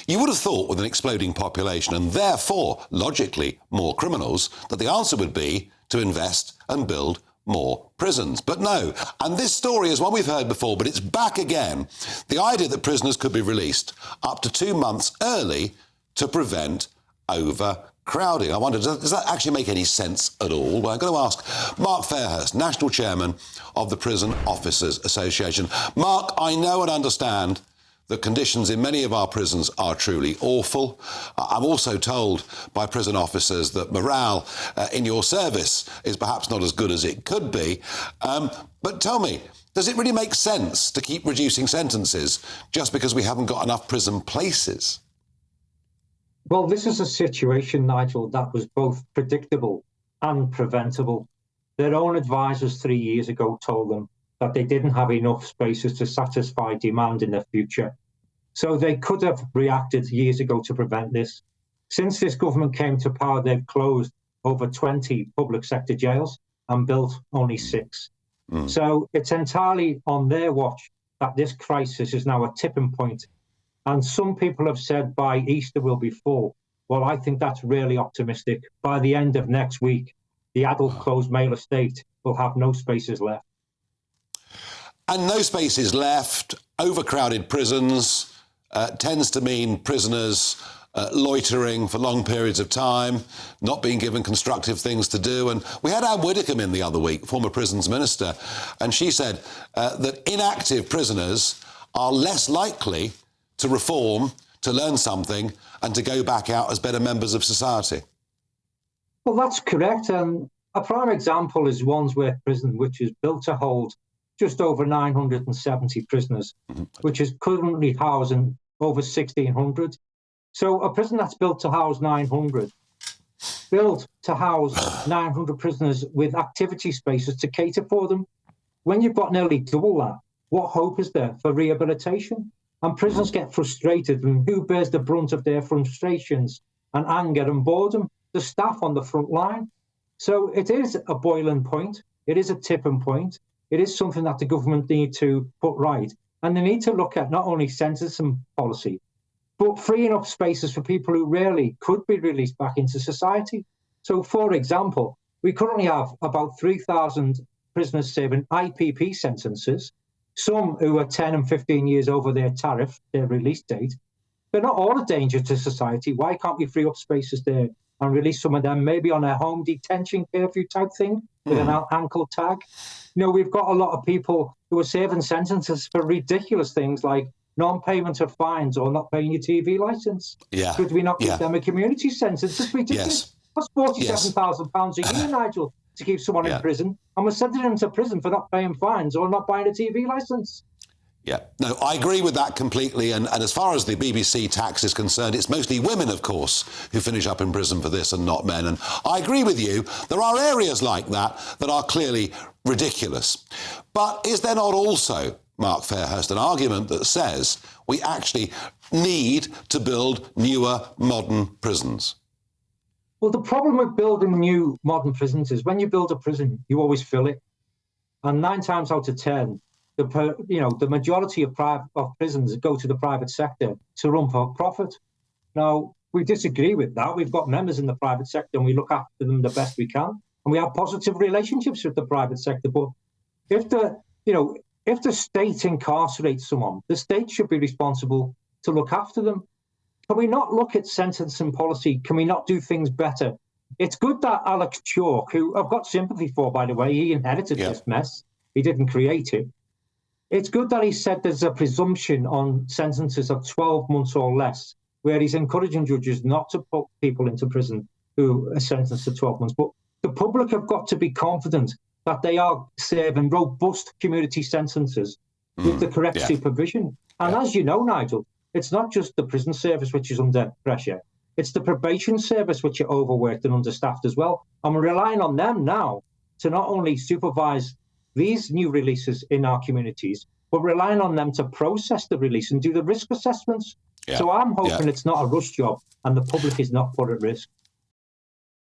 You would have thought with an exploding population and therefore, logically, more criminals, that the answer would be to invest and build more prisons. But no. And this story is one we've heard before, but it's back again. The idea that prisoners could be released up to 2 months early to prevent overcrowding. I wonder, does that actually make any sense at all? Well, I'm going to ask Mark Fairhurst, National Chairman of the Prison Officers Association. Mark, I know and understand the conditions in many of our prisons are truly awful. I'm also told by prison officers that morale in your service is perhaps not as good as it could be. But tell me, does it really make sense to keep reducing sentences just because we haven't got enough prison places? Well, this is a situation, Nigel, that was both predictable and preventable. Their own advisors 3 years ago told them that they didn't have enough spaces to satisfy demand in the future. So they could have reacted years ago to prevent this. Since this government came to power, they've closed over 20 public sector jails and built only 6. So it's entirely on their watch that this crisis is now a tipping point. And some people have said by Easter we'll be full. Well, I think that's really optimistic. By the end of next week, the adult closed male estate will have no spaces left. And no spaces left, overcrowded prisons, tends to mean prisoners loitering for long periods of time, not being given constructive things to do. And we had Anne Widdecombe in the other week, former prisons minister, and she said that inactive prisoners are less likely to reform, to learn something, and to go back out as better members of society. Well, that's correct. And a prime example is Wandsworth Prison, which is built to hold just over 970 prisoners, which is currently housing over 1,600. So a prison that's built to house 900, built to house 900 prisoners with activity spaces to cater for them. When you've got nearly double that, what hope is there for rehabilitation? And prisons get frustrated, and who bears the brunt of their frustrations and anger and boredom? The staff on the front line. So it is a boiling point. It is a tipping point. It is something that the government need to put right. And they need to look at not only sentencing policy, but freeing up spaces for people who rarely could be released back into society. So, for example, we currently have about 3,000 prisoners serving IPP sentences, some who are 10 and 15 years over their tariff, their release date. They're not all a danger to society. Why can't we free up spaces there and release some of them, maybe on a home detention curfew type thing with an ankle tag? You know, we've got a lot of people who are serving sentences for ridiculous things like non-payment of fines or not paying your TV licence. Yeah. Could we not give them a community sentence? It's ridiculous. That's £47,000 a year, Nigel, to keep someone in prison. And we're sending them to prison for not paying fines or not buying a TV licence. Yeah, no, I agree with that completely. And as far as the BBC tax is concerned, it's mostly women, of course, who finish up in prison for this and not men. And I agree with you. There are areas like that that are clearly ridiculous. But is there not also, Mark Fairhurst, an argument that says we actually need to build newer, modern prisons? Well, the problem with building new, modern prisons is when you build a prison, you always fill it. And 9 times out of 10, the majority of prisons go to the private sector to run for profit. Now, we disagree with that. We've got members in the private sector and we look after them the best we can. And we have positive relationships with the private sector. But if the state incarcerates someone, the state should be responsible to look after them. Can we not look at sentencing policy? Can we not do things better? It's good that Alex Chalk, who I've got sympathy for, by the way, he inherited this mess. He didn't create it. It's good that he said there's a presumption on sentences of 12 months or less, where he's encouraging judges not to put people into prison who are sentenced to 12 months. But the public have got to be confident that they are serving robust community sentences with the correct supervision. And as you know, Nigel, it's not just the prison service which is under pressure. It's the probation service which are overworked and understaffed as well. And we're relying on them now to not only supervise these new releases in our communities, but relying on them to process the release and do the risk assessments. So I'm hoping it's not a rush job and the public is not put at risk.